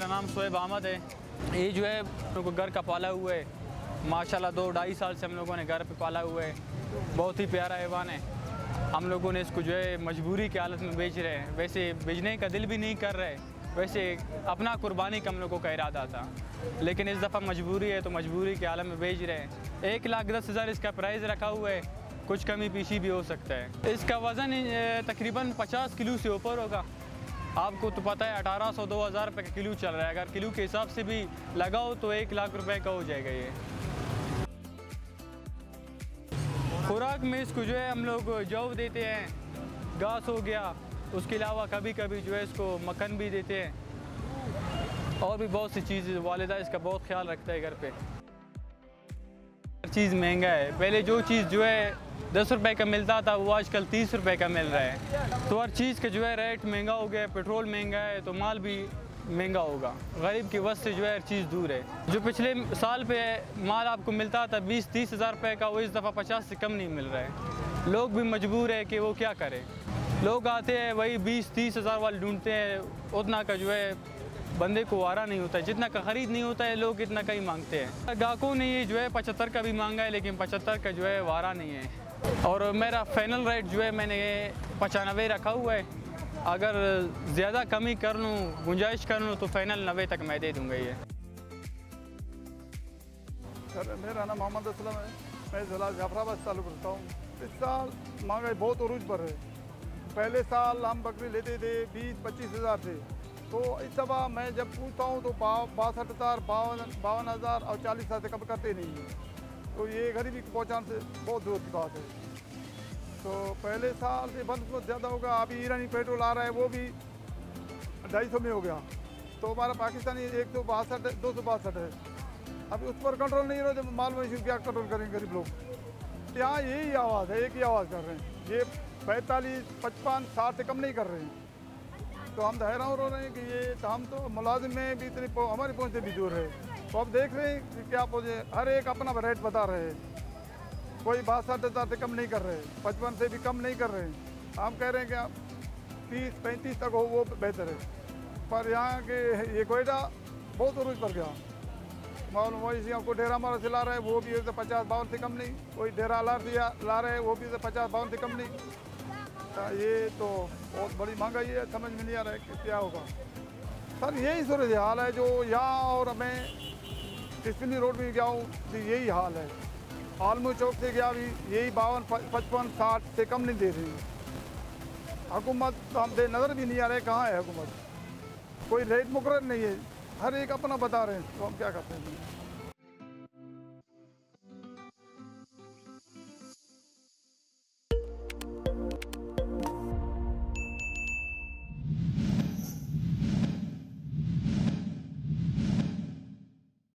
मेरा नाम शोएब अहमद है। ये जो है हम लोग घर का पाला हुआ है, माशाल्लाह 2-2.5 साल से हम लोगों ने घर पे पाला हुआ है। बहुत ही प्यारा हैवान है। हम लोगों ने इसको जो है मजबूरी की हालत में बेच रहे हैं। वैसे बेचने का दिल भी नहीं कर रहे, वैसे अपना कुर्बानी का हम लोगों का इरादा था, लेकिन इस दफ़ा मजबूरी है तो मजबूरी के हालत में बेच रहे हैं। 1,10,000 इसका प्राइस रखा हुआ है, कुछ कमी पीछी भी हो सकता है। इसका वज़न तकरीबन 50 किलो से ऊपर होगा। आपको तो पता है 1800-2000 रुपये का किलो चल रहा है। अगर किलो के हिसाब से भी लगाओ तो 1 लाख रुपए का हो जाएगा। ये खुराक में इसको जो है हम लोग जौ देते हैं, घास हो गया, उसके अलावा कभी कभी जो है इसको मक्खन भी देते हैं, और भी बहुत सी चीज़। वालिदा इसका बहुत ख्याल रखता है घर पे। हर चीज़ महंगा है। पहले जो चीज़ जो है 10 रुपए का मिलता था वो आजकल 30 रुपए का मिल रहा है। तो हर चीज़ का जो है रेट महंगा हो गया। पेट्रोल महंगा है तो माल भी महंगा होगा। गरीब की वजह से जो है हर चीज़ दूर है। जो पिछले साल पे माल आपको मिलता था 20-30 हज़ार रुपये का, वो इस दफ़ा 50 से कम नहीं मिल रहा है। लोग भी मजबूर है कि वो क्या करें। लोग आते हैं वही 20-30 हज़ार वाले ढूंढते हैं, उतना का जो है बंदे को वारा नहीं होता है। जितना का ख़रीद नहीं होता है लोग इतना का ही मांगते हैं। ग्राहकों ने ये जो है 75 का भी मांगा है, लेकिन 75 का जो है वारा नहीं है। और मेरा फाइनल रेट जो है मैंने 95 रखा हुआ है। अगर ज़्यादा कमी कर लूँ, गुंजाइश कर लूँ तो फाइनल 90 तक मैं दे दूँगा। ये सर मेरा नाम मोहम्मद असलम है, मैं ज़िला जाफराबाद से ताल्लुक़ रखता हूँ। इस साल महंगाई बहुत अरूज पर है। पहले साल हम बकरी लेते थे 20-25 हज़ार थे, तो इस दफ़ा मैं जब पूछता हूँ तो 62,000, 52,000 और 40,000 से कम करते नहीं हैं। तो ये गरीबी को पहुँचाने से बहुत दूर की बात है। तो पहले साल से बंद बहुत ज़्यादा होगा। अभी ईरानी पेट्रोल आ रहा है, वो भी 250 में हो गया। तो हमारा पाकिस्तानी 162 262 है। अभी उस पर कंट्रोल नहीं हो रहा। जब माल मवेशी क्या कंट्रोल करेंगे गरीब लोग। यहाँ यही आवाज़ है, एक ही आवाज़ कर रहे हैं। ये 45, 55, 60 से कम नहीं कर रहे हैं। तो हम तो हैरान हो रहे हैं कि ये तो हम तो मुलाजिम में भी इतनी हमारी पहुँच से भी दूर है। तो अब देख रहे हैं कि क्या पहुँचे, हर एक अपना रेट बता रहे हैं। कोई 62,000 से कम नहीं कर रहे, 55 से भी कम नहीं कर रहे। हम कह रहे हैं कि आप 30-35 तक हो वो बेहतर है। पर यहाँ के ये कोयटा बहुत अरूज पर गया। मालूम वही को डेरा मारा से ला रहे हैं, वो भी 50-52 से कम नहीं। कोई डेरा ला रहे हैं, वो भी 50-52 से कम नहीं। ये तो बहुत बड़ी महंगाई है, समझ में नहीं आ रहा है कि क्या होगा। सर यही सूरत हाल है जो यहाँ, और मैं किसनी रोड में गया हूँ तो यही हाल है। आलमू चौक से गया भी यही 52, 55, 60 से कम नहीं दे रही। हुकूमत हम दे नज़र भी नहीं आ रहे कहाँ है हुकूमत। कोई रेट मुकर्रर नहीं है, हर एक अपना बता रहे हैं। तो हम क्या करते हैं।